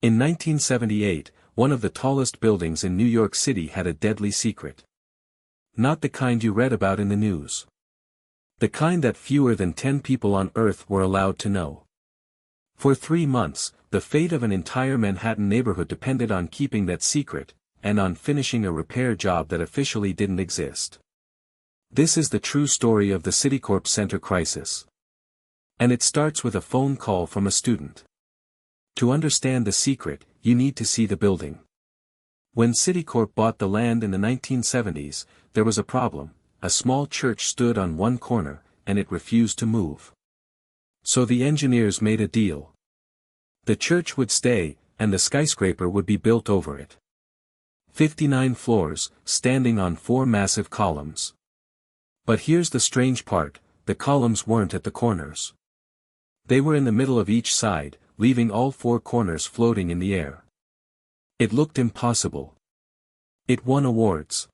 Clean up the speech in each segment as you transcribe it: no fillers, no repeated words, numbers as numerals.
In 1978, one of the tallest buildings in New York City had a deadly secret. Not the kind you read about in the news. The kind that fewer than 10 people on Earth were allowed to know. For 3 months, the fate of an entire Manhattan neighborhood depended on keeping that secret, and on finishing a repair job that officially didn't exist. This is the true story of the Citicorp Center crisis. And it starts with a phone call from a student. To understand the secret, you need to see the building. When Citicorp bought the land in the 1970s, there was a problem. A small church stood on one corner, and it refused to move. So the engineers made a deal. The church would stay, and the skyscraper would be built over it. 59 floors, standing on 4 massive columns. But here's the strange part, the columns weren't at the corners. They were in the middle of each side, leaving all 4 corners floating in the air. It looked impossible. It won awards.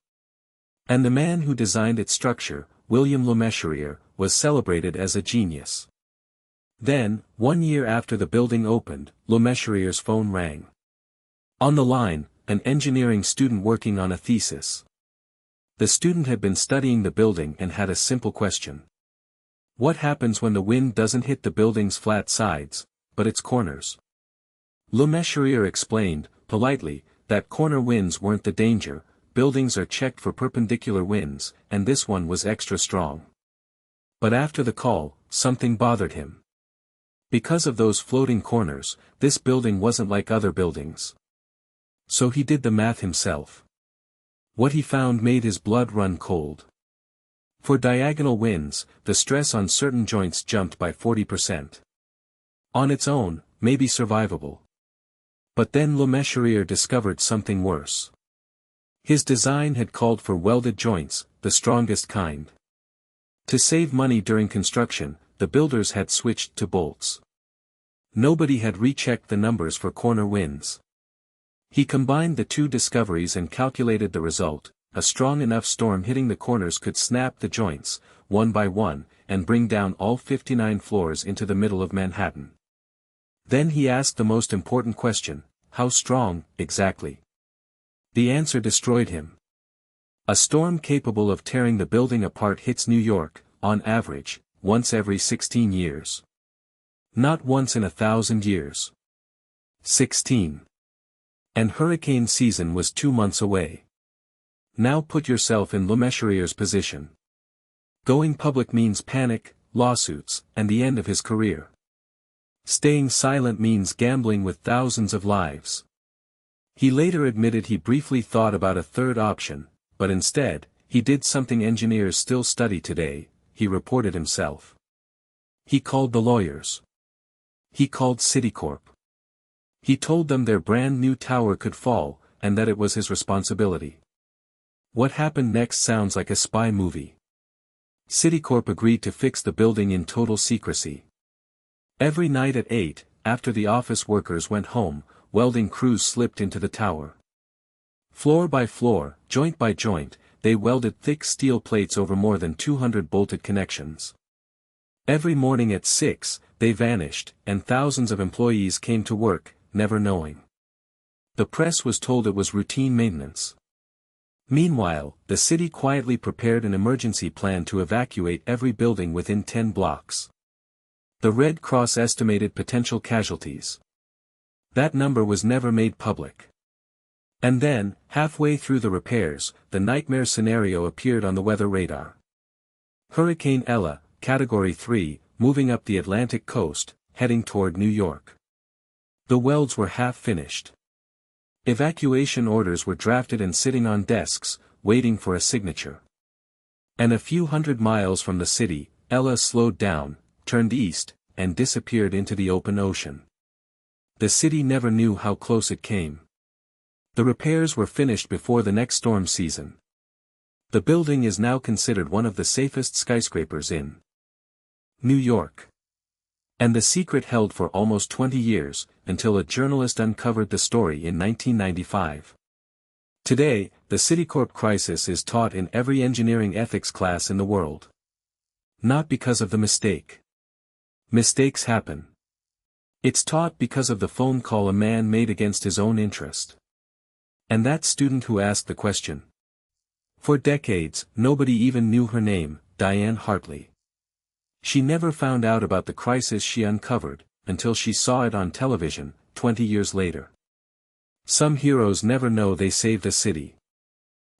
And the man who designed its structure, William Lemessurier, was celebrated as a genius. Then, 1 year after the building opened, Lemessurier's phone rang. On the line, an engineering student working on a thesis. The student had been studying the building and had a simple question. What happens when the wind doesn't hit the building's flat sides, but its corners? Lemessurier explained, politely, that corner winds weren't the danger. Buildings are checked for perpendicular winds, and this one was extra strong. But after the call, something bothered him. Because of those floating corners, this building wasn't like other buildings. So he did the math himself. What he found made his blood run cold. For diagonal winds, the stress on certain joints jumped by 40%. On its own, maybe survivable. But then Lemessurier discovered something worse. His design had called for welded joints, the strongest kind. To save money during construction, the builders had switched to bolts. Nobody had rechecked the numbers for corner winds. He combined the 2 discoveries and calculated the result. A strong enough storm hitting the corners could snap the joints, one by one, and bring down all 59 floors into the middle of Manhattan. Then he asked the most important question, how strong, exactly? The answer destroyed him. A storm capable of tearing the building apart hits New York, on average, once every 16 years. Not once in 1,000 years. 16. And hurricane season was 2 months away. Now put yourself in Lemessurier's position. Going public means panic, lawsuits, and the end of his career. Staying silent means gambling with thousands of lives. He later admitted he briefly thought about a third option, but instead, he did something engineers still study today. He reported himself. He called the lawyers. He called Citicorp. He told them their brand new tower could fall, and that it was his responsibility. What happened next sounds like a spy movie. Citicorp agreed to fix the building in total secrecy. Every night at 8, after the office workers went home, welding crews slipped into the tower. Floor by floor, joint by joint, they welded thick steel plates over more than 200 bolted connections. Every morning at 6, they vanished, and thousands of employees came to work, never knowing. The press was told it was routine maintenance. Meanwhile, the city quietly prepared an emergency plan to evacuate every building within 10 blocks. The Red Cross estimated potential casualties. That number was never made public. And then, halfway through the repairs, the nightmare scenario appeared on the weather radar. Hurricane Ella, Category 3, moving up the Atlantic coast, heading toward New York. The welds were half finished. Evacuation orders were drafted and sitting on desks, waiting for a signature. And a few hundred miles from the city, Ella slowed down, turned east, and disappeared into the open ocean. The city never knew how close it came. The repairs were finished before the next storm season. The building is now considered one of the safest skyscrapers in New York. And the secret held for almost 20 years, until a journalist uncovered the story in 1995. Today, the Citicorp crisis is taught in every engineering ethics class in the world. Not because of the mistake. Mistakes happen. It's taught because of the phone call a man made against his own interest. And that student who asked the question. For decades, nobody even knew her name, Diane Hartley. She never found out about the crisis she uncovered, until she saw it on television, 20 years later. Some heroes never know they saved a city.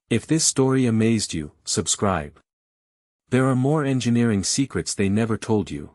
If this story amazed you, subscribe. There are more engineering secrets they never told you.